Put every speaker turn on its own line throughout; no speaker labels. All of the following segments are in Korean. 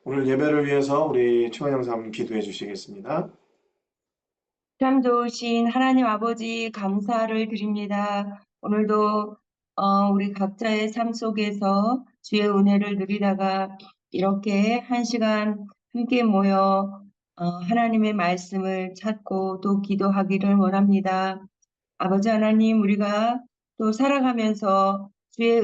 오늘 예배를 위해서 우리 최원영 사모님 기도해 주시겠습니다.
참 좋으신 하나님 아버지 감사를 드립니다. 오늘도 우리 각자의 삶 속에서 주의 은혜를 누리다가 이렇게 한 시간 함께 모여 하나님의 말씀을 찾고 또 기도하기를 원합니다. 아버지 하나님, 우리가 또 살아가면서 주의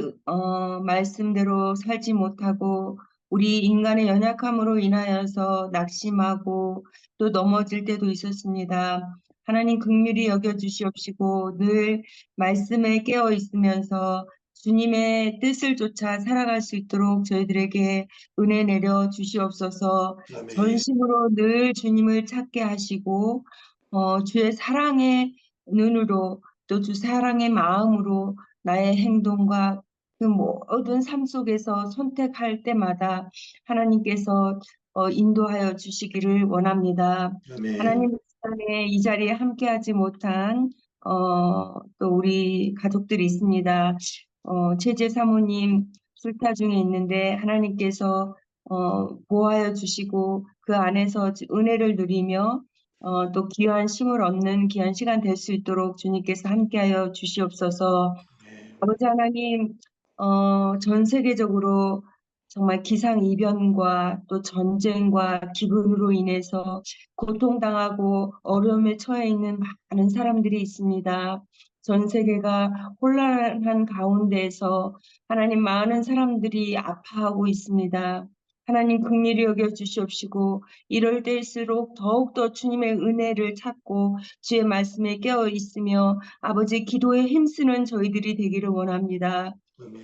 말씀대로 살지 못하고 우리 인간의 연약함으로 인하여서 낙심하고 또 넘어질 때도 있었습니다. 하나님 긍휼히 여겨 주시옵시고 늘 말씀에 깨어 있으면서 주님의 뜻을 쫓아 살아갈 수 있도록 저희들에게 은혜 내려 주시옵소서.
아멘.
전심으로 늘 주님을 찾게 하시고 주의 사랑의 눈으로 또 주 사랑의 마음으로 나의 행동과 그 모든 삶 속에서 선택할 때마다 하나님께서 인도하여 주시기를 원합니다.
아멘.
하나님, 이 시간에 이 자리에 함께하지 못한 또 우리 가족들이 있습니다. 최재 사모님 술타 중에 있는데 하나님께서 보호하여 주시고 그 안에서 은혜를 누리며 또 귀한 심을 얻는 귀한 시간 될 수 있도록 주님께서 함께하여 주시옵소서. 아버지 하나님, 전 세계적으로 정말 기상이변과 또 전쟁과 기근으로 인해서 고통당하고 어려움에 처해 있는 많은 사람들이 있습니다. 전 세계가 혼란한 가운데에서 하나님 많은 사람들이 아파하고 있습니다. 하나님 긍휼히 여겨 주시옵시고 이럴 때일수록 더욱더 주님의 은혜를 찾고 주의 말씀에 깨어 있으며 아버지 기도에 힘쓰는 저희들이 되기를 원합니다.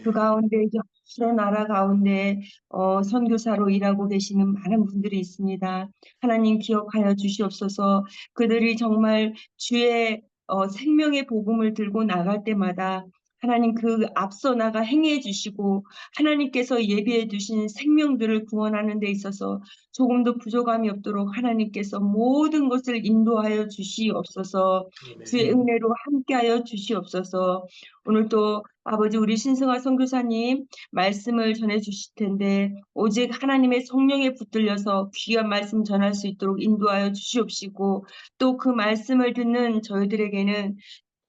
그
아멘.
가운데 여러 나라 가운데 선교사로 일하고 계시는 많은 분들이 있습니다. 하나님 기억하여 주시옵소서. 그들이 정말 주의 생명의 복음을 들고 나갈 때마다 하나님 그 앞서 나가 행해 주시고 하나님께서 예비해 두신 생명들을 구원하는 데 있어서 조금도 부족함이 없도록 하나님께서 모든 것을 인도하여 주시옵소서. 주의
아멘.
은혜로 함께하여 주시옵소서. 오늘 또 아버지 우리 신성아 선교사님 말씀을 전해 주실 텐데 오직 하나님의 성령에 붙들려서 귀한 말씀 전할 수 있도록 인도하여 주시옵시고 또 그 말씀을 듣는 저희들에게는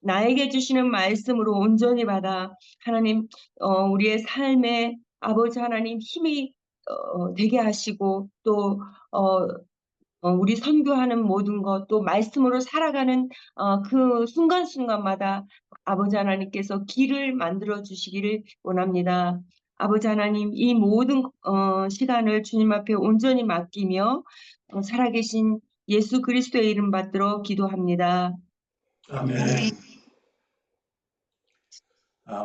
나에게 주시는 말씀으로 온전히 받아 하나님 우리의 삶에 아버지 하나님 힘이 되게 하시고 또 어, 우리 선교하는 모든 것, 또 말씀으로 살아가는 그 순간순간마다 아버지 하나님께서 길을 만들어 주시기를 원합니다. 아버지 하나님, 이 모든 시간을 주님 앞에 온전히 맡기며 살아계신 예수 그리스도의 이름 받들어 기도합니다.
아멘.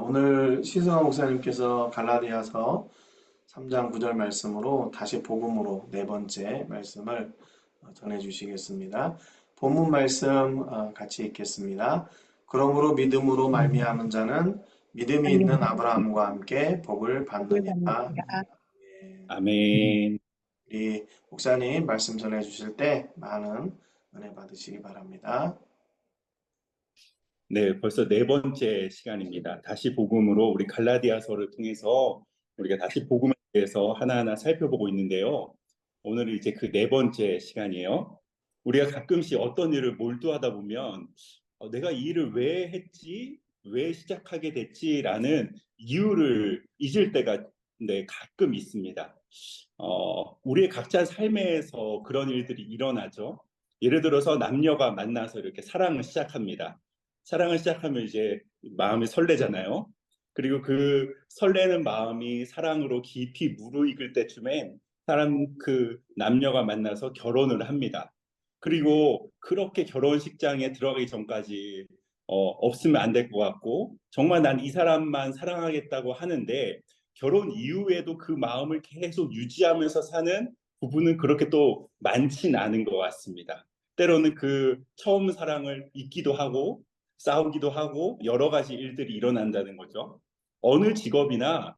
오늘 신성한 목사님께서 갈라디아서 3장 9절 말씀으로 다시 복음으로 네 번째 말씀을 전해 주시겠습니다. 본문 말씀 같이 읽겠습니다. 그러므로 믿음으로 말미암은 자는 믿음이 있는 아브라함과 함께 복을 받느니라. 예,
아멘.
우리 목사님 말씀 전해 주실 때 많은 은혜 받으시기 바랍니다.
네, 벌써 네 번째 시간입니다. 다시 복음으로 우리 갈라디아서를 통해서 우리가 다시 복음에 대해서 하나하나 살펴보고 있는데요. 오늘은 이제 그 네 번째 시간이에요. 우리가 가끔씩 어떤 일을 몰두하다 보면 내가 이 일을 왜 했지? 왜 시작하게 됐지라는 이유를 잊을 때가 가끔 있습니다. 우리의 각자 삶에서 그런 일들이 일어나죠. 예를 들어서 남녀가 만나서 이렇게 사랑을 시작합니다. 사랑을 시작하면 이제 마음이 설레잖아요. 그리고 그 설레는 마음이 사랑으로 깊이 무르익을 때쯤에 그 남녀가 만나서 결혼을 합니다. 그리고 그렇게 결혼식장에 들어가기 전까지 없으면 안 될 것 같고 정말 난 이 사람만 사랑하겠다고 하는데 결혼 이후에도 그 마음을 계속 유지하면서 사는 부부는 그렇게 또 많진 않은 것 같습니다. 때로는 그 처음 사랑을 잊기도 하고 싸우기도 하고 여러 가지 일들이 일어난다는 거죠. 어느 직업이나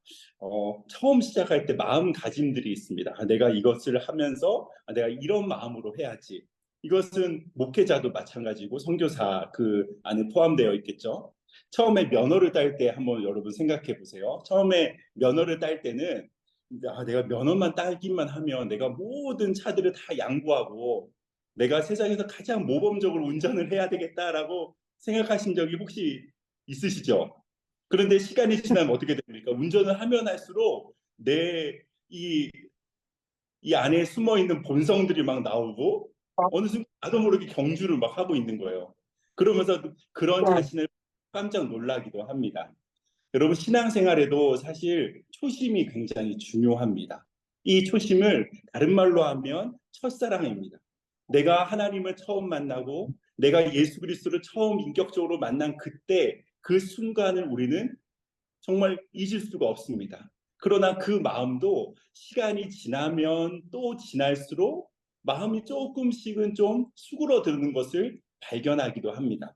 처음 시작할 때 마음가짐들이 있습니다. 내가 이것을 하면서 내가 이런 마음으로 해야지. 이것은 목회자도 마찬가지고 선교사 그 안에 포함되어 있겠죠. 처음에 면허를 딸 때 한번 여러분 생각해 보세요. 처음에 면허를 딸 때는 내가 면허만 따기만 하면 내가 모든 차들을 다 양보하고 내가 세상에서 가장 모범적으로 운전을 해야 되겠다라고 생각하신 적이 혹시 있으시죠? 그런데 시간이 지나면 어떻게 됩니까? 운전을 하면 할수록 이 안에 숨어 있는 본성들이 막 나오고 어느 순간 나도 모르게 경주를 막 하고 있는 거예요. 그러면서 그런 자신을 깜짝 놀라기도 합니다. 여러분, 신앙생활에도 사실 초심이 굉장히 중요합니다. 이 초심을 다른 말로 하면 첫사랑입니다. 내가 하나님을 처음 만나고 내가 예수 그리스도를 처음 인격적으로 만난 그때 그 순간을 우리는 정말 잊을 수가 없습니다. 그러나 그 마음도 시간이 지나면 또 지날수록 마음이 조금씩은 좀 수그러드는 것을 발견하기도 합니다.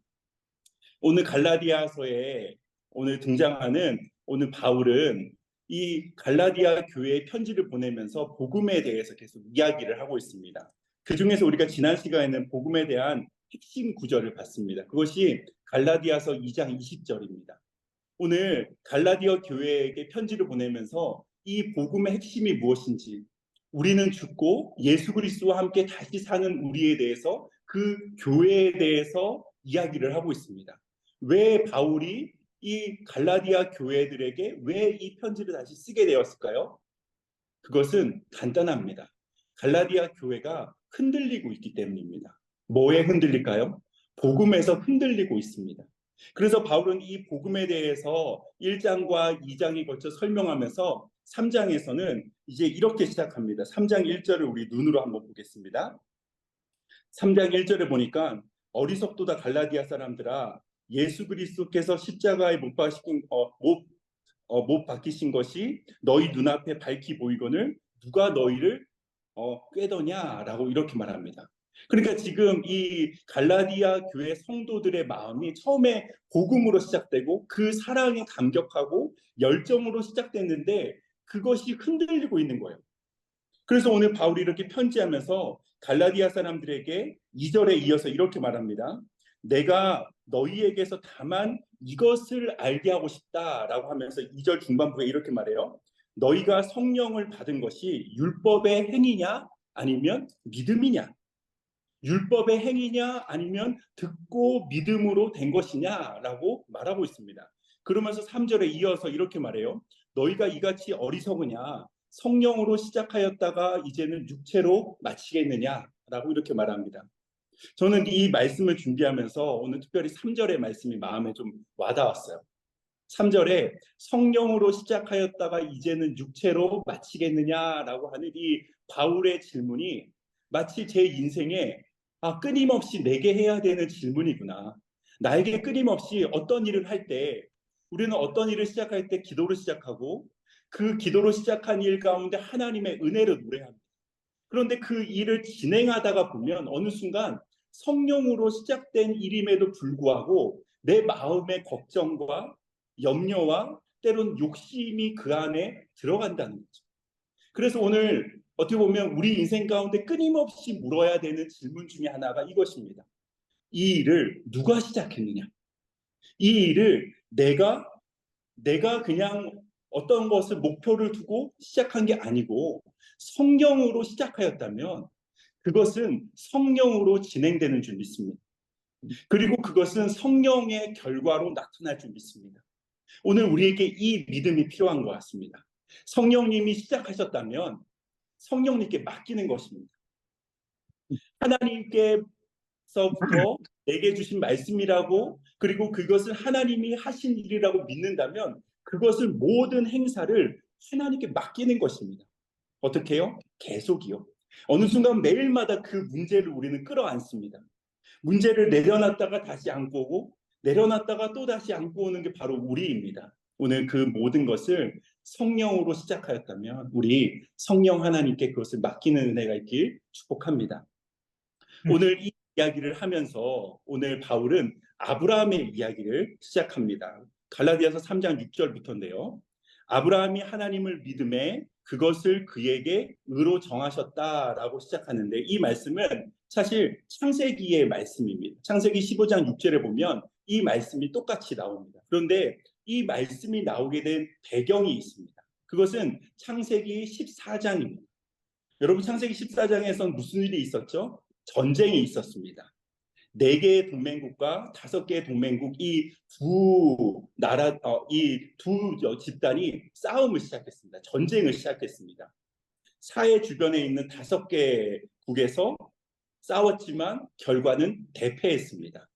오늘 갈라디아서에 오늘 등장하는 오늘 바울은 이 갈라디아 교회에 편지를 보내면서 복음에 대해서 계속 이야기를 하고 있습니다. 그 중에서 우리가 지난 시간에는 복음에 대한 핵심 구절을 봤습니다. 그것이 갈라디아서 2장 20절입니다. 오늘 갈라디아 교회에게 편지를 보내면서 이 복음의 핵심이 무엇인지, 우리는 죽고 예수 그리스도와 함께 다시 사는 우리에 대해서, 그 교회에 대해서 이야기를 하고 있습니다. 왜 바울이 이 갈라디아 교회들에게 왜 이 편지를 다시 쓰게 되었을까요? 그것은 간단합니다. 갈라디아 교회가 흔들리고 있기 때문입니다. 뭐에 흔들릴까요? 복음에서 흔들리고 있습니다. 그래서 바울은 이 복음에 대해서 1장과 2장에 걸쳐 설명하면서 3장에서는 이제 이렇게 시작합니다. 3장 1절을 우리 눈으로 한번 보겠습니다. 3장 1절에 보니까 어리석도다 갈라디아 사람들아, 예수 그리스도께서 십자가에 못 박히신 것이 너희 눈앞에 밝히 보이거늘 누가 너희를 꾀더냐라고 이렇게 말합니다. 그러니까 지금 이 갈라디아 교회 성도들의 마음이 처음에 복음으로 시작되고 그 사랑에 감격하고 열정으로 시작됐는데 그것이 흔들리고 있는 거예요. 그래서 오늘 바울이 이렇게 편지하면서 갈라디아 사람들에게 2절에 이어서 이렇게 말합니다. 내가 너희에게서 다만 이것을 알게 하고 싶다라고 하면서 2절 중반부에 이렇게 말해요. 너희가 성령을 받은 것이 율법의 행위냐 아니면 믿음이냐, 율법의 행위냐 아니면 듣고 믿음으로 된 것이냐라고 말하고 있습니다. 그러면서 3절에 이어서 이렇게 말해요. 너희가 이같이 어리석으냐, 성령으로 시작하였다가 이제는 육체로 마치겠느냐라고 이렇게 말합니다. 저는 이 말씀을 준비하면서 오늘 특별히 3절의 말씀이 마음에 좀 와닿았어요. 3절에 성령으로 시작하였다가 이제는 육체로 마치겠느냐라고 하는 이 바울의 질문이 마치 제 인생에 끊임없이 내게 해야 되는 질문이구나. 나에게 끊임없이 어떤 일을 할 때, 우리는 어떤 일을 시작할 때 기도로 시작하고 그 기도로 시작한 일 가운데 하나님의 은혜를 노래합니다. 그런데 그 일을 진행하다가 보면 어느 순간 성령으로 시작된 일임에도 불구하고 내 마음의 걱정과 염려와 때론 욕심이 그 안에 들어간다는 거죠. 그래서 오늘 어떻게 보면 우리 인생 가운데 끊임없이 물어야 되는 질문 중에 하나가 이것입니다. 이 일을 누가 시작했느냐? 이 일을 내가 그냥 어떤 것을 목표를 두고 시작한 게 아니고 성령으로 시작하였다면 그것은 성령으로 진행되는 줄 믿습니다. 그리고 그것은 성령의 결과로 나타날 줄 믿습니다. 오늘 우리에게 이 믿음이 필요한 것 같습니다. 성령님이 시작하셨다면 성령님께 맡기는 것입니다. 하나님께서부터 내게 주신 말씀이라고, 그리고 그것을 하나님이 하신 일이라고 믿는다면 그것을 모든 행사를 하나님께 맡기는 것입니다. 어떻게 해요? 계속이요. 어느 순간 매일마다 그 문제를 우리는 끌어안습니다. 문제를 내려놨다가 다시 안고 오고 내려놨다가 또 다시 안고 오는 게 바로 우리입니다. 오늘 그 모든 것을 성령으로 시작하였다면 우리 성령 하나님께 그것을 맡기는 은혜가 있길 축복합니다. 오늘 이 이야기를 하면서 오늘 바울은 아브라함의 이야기를 시작합니다. 갈라디아서 3장 6절부터인데요. 아브라함이 하나님을 믿음에 그것을 그에게 의로 정하셨다라고 시작하는데 이 말씀은 사실 창세기의 말씀입니다. 창세기 15장 6절에 보면 이 말씀이 똑같이 나옵니다. 그런데 이 말씀이 나오게 된 배경이 있습니다. 그것은 창세기 14장입니다. 여러분, 창세기 14장에서는 무슨 일이 있었죠? 전쟁이 있었습니다. 4개의 동맹국과 5개의 동맹국, 이 두 나라, 이 두 집단이 싸움을 시작했습니다. 전쟁을 시작했습니다. 사해 주변에 있는 5개 국에서 싸웠지만 결과는 대패했습니다.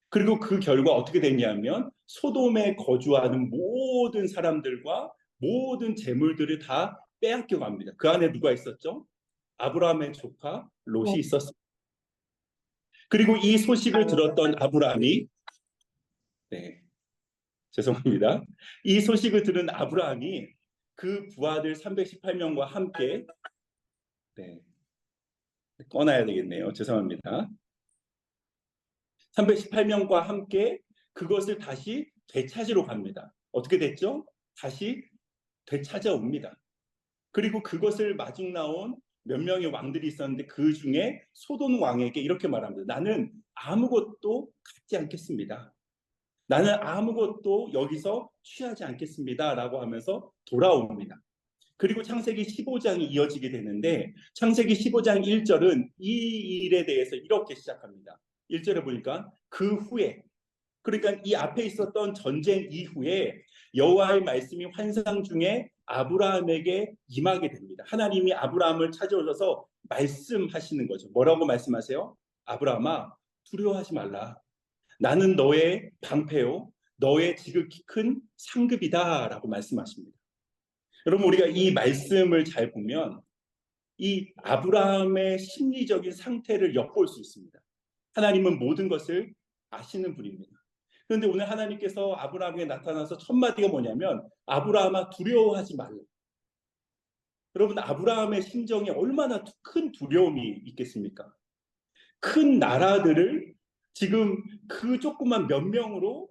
그리고 그 결과 어떻게 됐냐면 소돔에 거주하는 모든 사람들과 모든 재물들을 다 빼앗겨 갑니다. 그 안에 누가 있었죠? 아브라함의 조카 롯이 있었습니다. 그리고 이 소식을 들었던 아브라함이, 네, 죄송합니다. 이 소식을 들은 아브라함이 그 부하들 318명과 함께, 네, 꺼놔야 되겠네요. 죄송합니다. 318명과 함께 그것을 다시 되찾으러 갑니다. 어떻게 됐죠? 다시 되찾아옵니다. 그리고 그것을 마중 나온 몇 명의 왕들이 있었는데 그 중에 소돔 왕에게 이렇게 말합니다. 나는 아무것도 갖지 않겠습니다. 나는 아무것도 여기서 취하지 않겠습니다. 라고 하면서 돌아옵니다. 그리고 창세기 15장이 이어지게 되는데 창세기 15장 1절은 이 일에 대해서 이렇게 시작합니다. 1절에 보니까 그 후에, 그러니까 이 앞에 있었던 전쟁 이후에 여호와의 말씀이 환상 중에 아브라함에게 임하게 됩니다. 하나님이 아브라함을 찾아오셔서 말씀하시는 거죠. 뭐라고 말씀하세요? 아브라함아, 두려워하지 말라. 나는 너의 방패요, 너의 지극히 큰 상급이다 라고 말씀하십니다. 여러분, 우리가 이 말씀을 잘 보면 이 아브라함의 심리적인 상태를 엿볼 수 있습니다. 하나님은 모든 것을 아시는 분입니다. 그런데 오늘 하나님께서 아브라함에게 나타나서 첫 마디가 뭐냐면 아브라함아, 두려워하지 말라. 여러분, 아브라함의 심정에 얼마나 큰 두려움이 있겠습니까? 큰 나라들을 지금 그 조그만 몇 명으로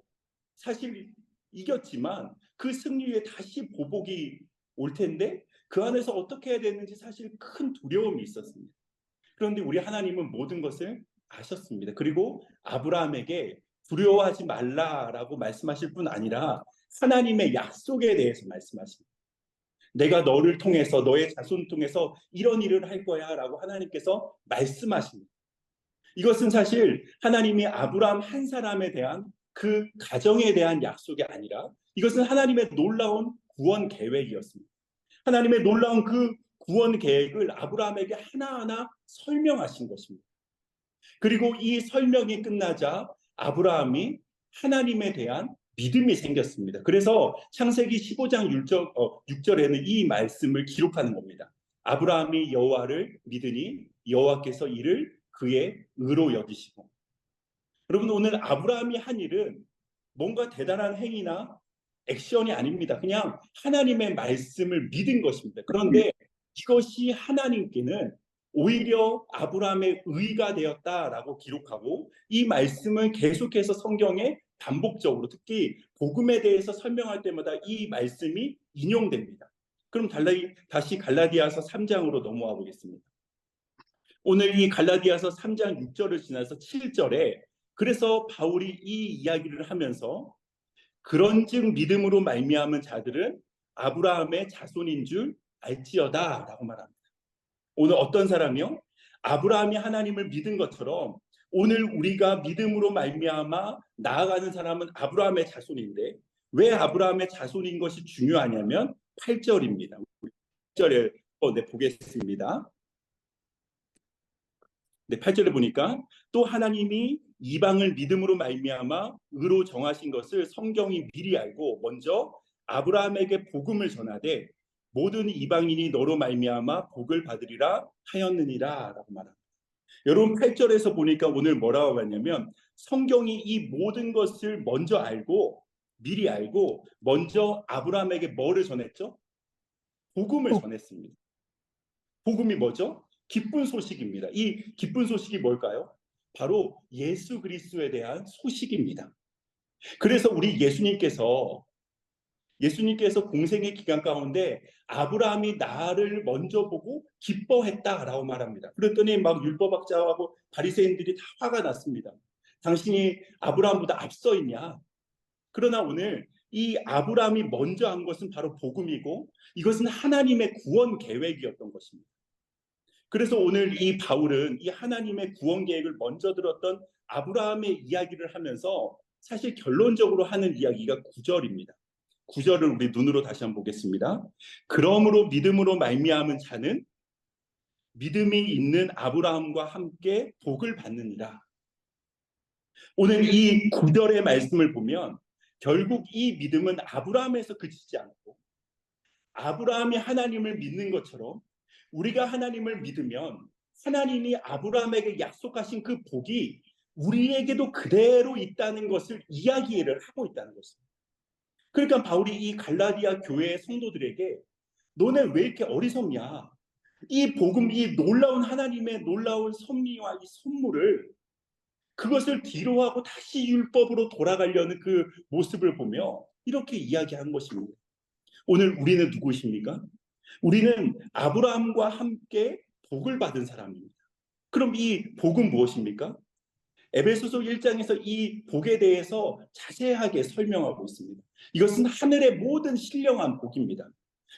사실 이겼지만 그 승리에 다시 보복이 올 텐데 그 안에서 어떻게 해야 되는지 사실 큰 두려움이 있었습니다. 그런데 우리 하나님은 모든 것을 아셨습니다. 그리고 아브라함에게 두려워하지 말라라고 말씀하실 뿐 아니라 하나님의 약속에 대해서 말씀하십니다. 내가 너를 통해서, 너의 자손을 통해서 이런 일을 할 거야 라고 하나님께서 말씀하십니다. 이것은 사실 하나님이 아브라함 한 사람에 대한 그 가정에 대한 약속이 아니라 이것은 하나님의 놀라운 구원 계획이었습니다. 하나님의 놀라운 그 구원 계획을 아브라함에게 하나하나 설명하신 것입니다. 그리고 이 설명이 끝나자 아브라함이 하나님에 대한 믿음이 생겼습니다. 그래서 창세기 15장 6절에는 이 말씀을 기록하는 겁니다. 아브라함이 여호와를 믿으니 여호와께서 이를 그의 의로 여기시고. 여러분, 오늘 아브라함이 한 일은 뭔가 대단한 행위나 액션이 아닙니다. 그냥 하나님의 말씀을 믿은 것입니다. 그런데 이것이 하나님께는 오히려 아브라함의 의가 되었다라고 기록하고 이 말씀을 계속해서 성경에 반복적으로, 특히 복음에 대해서 설명할 때마다 이 말씀이 인용됩니다. 그럼 다시 갈라디아서 3장으로 넘어가 보겠습니다. 오늘 이 갈라디아서 3장 6절을 지나서 7절에 그래서 바울이 이 이야기를 하면서 그런즉 믿음으로 말미암은 자들은 아브라함의 자손인 줄 알지어다 라고 말합니다. 오늘 어떤 사람이요? 아브라함이 하나님을 믿은 것처럼 오늘 우리가 믿음으로 말미암아 나아가는 사람은 아브라함의 자손인데 왜 아브라함의 자손인 것이 중요하냐면 8절입니다. 8절에 보겠습니다. 네, 8절에 보니까 또 하나님이 이방을 믿음으로 말미암아 의로 정하신 것을 성경이 미리 알고 먼저 아브라함에게 복음을 전하되 모든 이방인이 너로 말미암아 복을 받으리라 하였느니라 라고 말합니다. 여러분, 8절에서 보니까 오늘 뭐라고 하냐면 성경이 이 모든 것을 먼저 알고 미리 알고 먼저 아브라함에게 뭐를 전했죠? 복음을 전했습니다. 복음이 뭐죠? 기쁜 소식입니다. 이 기쁜 소식이 뭘까요? 바로 예수 그리스도에 대한 소식입니다. 그래서 우리 예수님께서 공생의 기간 가운데 아브라함이 나를 먼저 보고 기뻐했다라고 말합니다. 그랬더니 막 율법학자하고 바리새인들이 다 화가 났습니다. 당신이 아브라함보다 앞서 있냐? 그러나 오늘 이 아브라함이 먼저 한 것은 바로 복음이고 이것은 하나님의 구원 계획이었던 것입니다. 그래서 오늘 이 바울은 이 하나님의 구원 계획을 먼저 들었던 아브라함의 이야기를 하면서 사실 결론적으로 하는 이야기가 9절입니다. 9절을 우리 눈으로 다시 한번 보겠습니다. 그러므로 믿음으로 말미암은 자는 믿음이 있는 아브라함과 함께 복을 받느니라. 오늘 이 9절의 말씀을 보면 결국 이 믿음은 아브라함에서 그치지 않고 아브라함이 하나님을 믿는 것처럼 우리가 하나님을 믿으면 하나님이 아브라함에게 약속하신 그 복이 우리에게도 그대로 있다는 것을 이야기를 하고 있다는 것입니다. 그러니까 바울이 이 갈라디아 교회의 성도들에게 너네 왜 이렇게 어리석냐? 이 복음, 이 놀라운 하나님의 놀라운 섭리와 이 선물을 그것을 뒤로하고 다시 율법으로 돌아가려는 그 모습을 보며 이렇게 이야기한 것입니다. 오늘 우리는 누구십니까? 우리는 아브라함과 함께 복을 받은 사람입니다. 그럼 이 복은 무엇입니까? 에베소서 1장에서 이 복에 대해서 자세하게 설명하고 있습니다. 이것은 하늘의 모든 신령한 복입니다.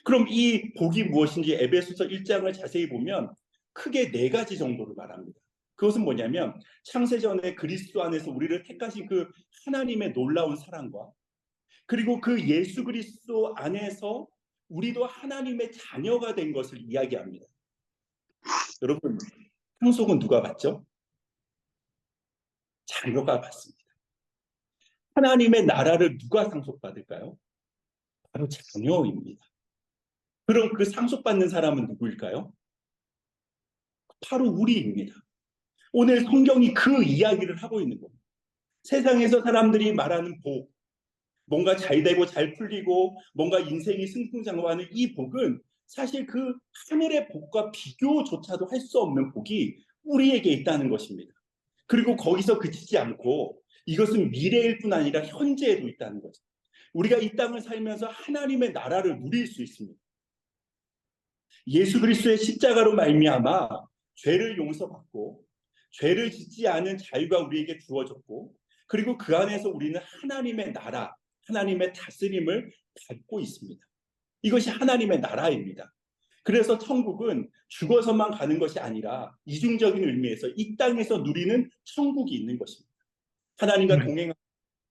그럼 이 복이 무엇인지 에베소서 1장을 자세히 보면 크게 4가지 정도를 말합니다. 그것은 뭐냐면 창세전에 그리스도 안에서 우리를 택하신 그 하나님의 놀라운 사랑과 그리고 그 예수 그리스도 안에서 우리도 하나님의 자녀가 된 것을 이야기합니다. 여러분, 상속은 누가 받죠? 자녀가 받습니다. 하나님의 나라를 누가 상속받을까요? 바로 자녀입니다. 그럼 그 상속받는 사람은 누구일까요? 바로 우리입니다. 오늘 성경이 그 이야기를 하고 있는 겁니다. 세상에서 사람들이 말하는 복, 뭔가 잘 되고 잘 풀리고 뭔가 인생이 승승장구하는 이 복은 사실 그 하늘의 복과 비교조차도 할 수 없는 복이 우리에게 있다는 것입니다. 그리고 거기서 그치지 않고 이것은 미래일 뿐 아니라 현재에도 있다는 거죠. 우리가 이 땅을 살면서 하나님의 나라를 누릴 수 있습니다. 예수 그리스도의 십자가로 말미암아 죄를 용서받고 죄를 짓지 않은 자유가 우리에게 주어졌고 그리고 그 안에서 우리는 하나님의 나라, 하나님의 다스림을 받고 있습니다. 이것이 하나님의 나라입니다. 그래서 천국은 죽어서만 가는 것이 아니라 이중적인 의미에서 이 땅에서 누리는 천국이 있는 것입니다. 하나님과 동행하는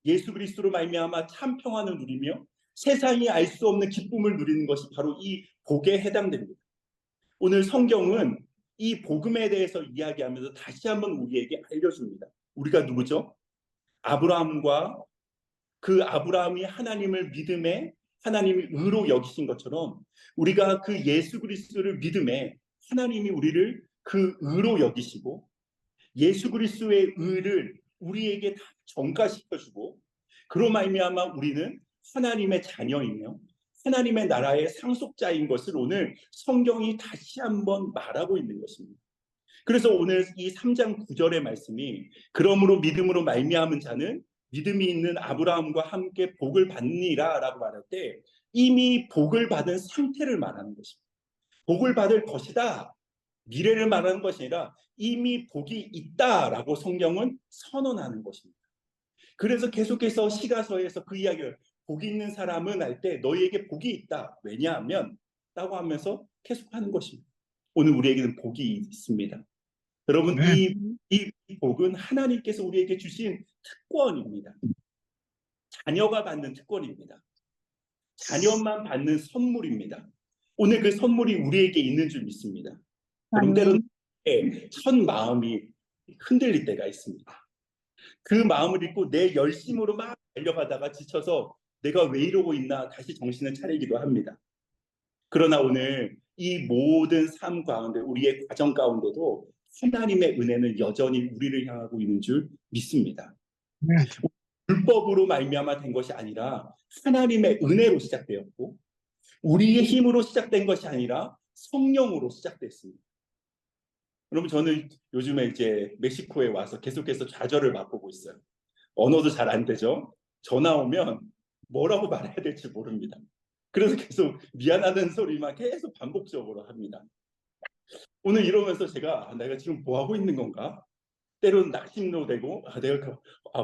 예수 그리스도로 말미암아 참 평안을 누리며 세상이 알 수 없는 기쁨을 누리는 것이 바로 이 복에 해당됩니다. 오늘 성경은 이 복음에 대해서 이야기하면서 다시 한번 우리에게 알려줍니다. 우리가 누구죠? 아브라함과 그 아브라함이 하나님을 믿음에 하나님이 의로 여기신 것처럼 우리가 그 예수 그리스도를 믿음에 하나님이 우리를 그 의로 여기시고 예수 그리스도의 의를 우리에게 다 전가시켜주고 그로 말미암아 우리는 하나님의 자녀이며 하나님의 나라의 상속자인 것을 오늘 성경이 다시 한번 말하고 있는 것입니다. 그래서 오늘 이 3장 9절의 말씀이 그러므로 믿음으로 말미암은 자는 믿음이 있는 아브라함과 함께 복을 받니라 라고 말할 때 이미 복을 받은 상태를 말하는 것입니다. 복을 받을 것이다. 미래를 말하는 것이 아니라 이미 복이 있다라고 성경은 선언하는 것입니다. 그래서 계속해서 시가서에서 그 이야기를 복 있는 사람은 할 때 너희에게 복이 있다. 왜냐하면 라고 하면서 계속하는 것입니다. 오늘 우리에게는 복이 있습니다. 여러분 이 복은 하나님께서 우리에게 주신 특권입니다. 자녀가 받는 특권입니다. 자녀만 받는 선물입니다. 오늘 그 선물이 우리에게 있는 줄 믿습니다. 그럼 때로는 첫 마음이 흔들릴 때가 있습니다. 그 마음을 잊고 내 열심으로 막 달려가다가 지쳐서 내가 왜 이러고 있나 다시 정신을 차리기도 합니다. 그러나 오늘 이 모든 삶 가운데 우리의 과정 가운데도 하나님의 은혜는 여전히 우리를 향하고 있는 줄 믿습니다. 율법으로 말미암아 된 것이 아니라 하나님의 은혜로 시작되었고 우리의 힘으로 시작된 것이 아니라 성령으로 시작됐습니다. 여러분 저는 요즘에 이제 멕시코에 와서 계속해서 좌절을 맛보고 있어요. 언어도 잘 안 되죠. 전화 오면 뭐라고 말해야 될지 모릅니다. 그래서 계속 미안하다는 소리만 계속 반복적으로 합니다. 오늘 이러면서 제가 내가 지금 뭐 하고 있는 건가? 때로는 낙심도 되고 내가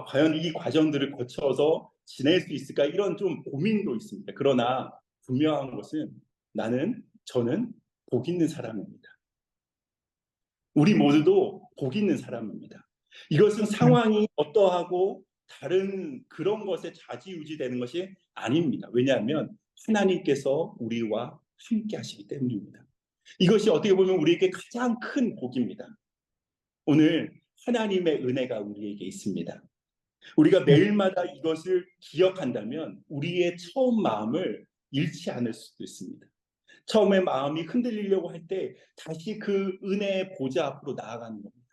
과연 이 과정들을 거쳐서 지낼 수 있을까? 이런 좀 고민도 있습니다. 그러나 분명한 것은 저는 복 있는 사람입니다. 우리 모두도 복 있는 사람입니다. 이것은 상황이 어떠하고 다른 그런 것에 좌지우지되는 것이 아닙니다. 왜냐하면 하나님께서 우리와 함께 하시기 때문입니다. 이것이 어떻게 보면 우리에게 가장 큰 복입니다. 오늘 하나님의 은혜가 우리에게 있습니다. 우리가 매일마다 이것을 기억한다면 우리의 처음 마음을 잃지 않을 수도 있습니다. 처음에 마음이 흔들리려고 할 때 다시 그 은혜의 보좌 앞으로 나아가는 겁니다.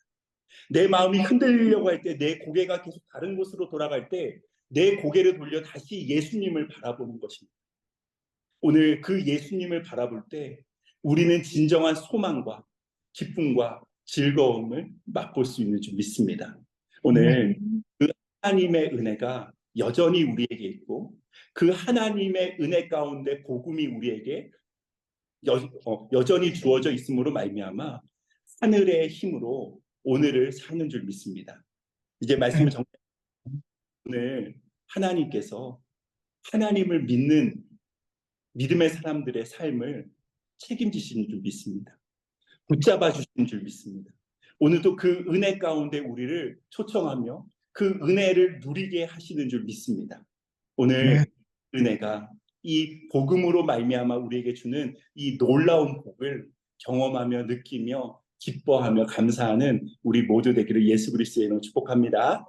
내 마음이 흔들리려고 할 때, 내 고개가 계속 다른 곳으로 돌아갈 때 내 고개를 돌려 다시 예수님을 바라보는 것입니다. 오늘 그 예수님을 바라볼 때 우리는 진정한 소망과 기쁨과 즐거움을 맛볼 수 있는 줄 믿습니다. 오늘 그 하나님의 은혜가 여전히 우리에게 있고 그 하나님의 은혜 가운데 복음이 우리에게 여전히 주어져 있음으로 말미암아 하늘의 힘으로 오늘을 사는 줄 믿습니다. 이제 말씀을 오늘 하나님께서 하나님을 믿는 믿음의 사람들의 삶을 책임지시는 줄 믿습니다. 붙잡아 주시는 줄 믿습니다. 오늘도 그 은혜 가운데 우리를 초청하며 그 은혜를 누리게 하시는 줄 믿습니다. 오늘 은혜가 이 복음으로 말미암아 우리에게 주는 이 놀라운 복을 경험하며 느끼며 기뻐하며 감사하는 우리 모두 되기를 예수 그리스도의 이름으로 축복합니다.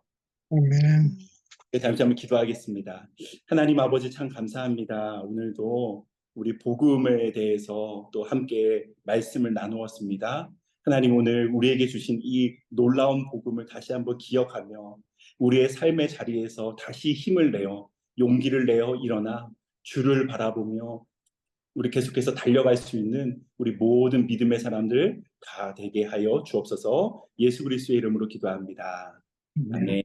아멘.
다시 한번 기도하겠습니다. 하나님 아버지 참 감사합니다. 오늘도 우리 복음에 대해서 또 함께 말씀을 나누었습니다. 하나님 오늘 우리에게 주신 이 놀라운 복음을 다시 한번 기억하며 우리의 삶의 자리에서 다시 힘을 내어 용기를 내어 일어나 주를 바라보며 우리 계속해서 달려갈 수 있는 우리 모든 믿음의 사람들 다 되게 하여 주옵소서. 예수 그리스도의 이름으로 기도합니다. 아멘.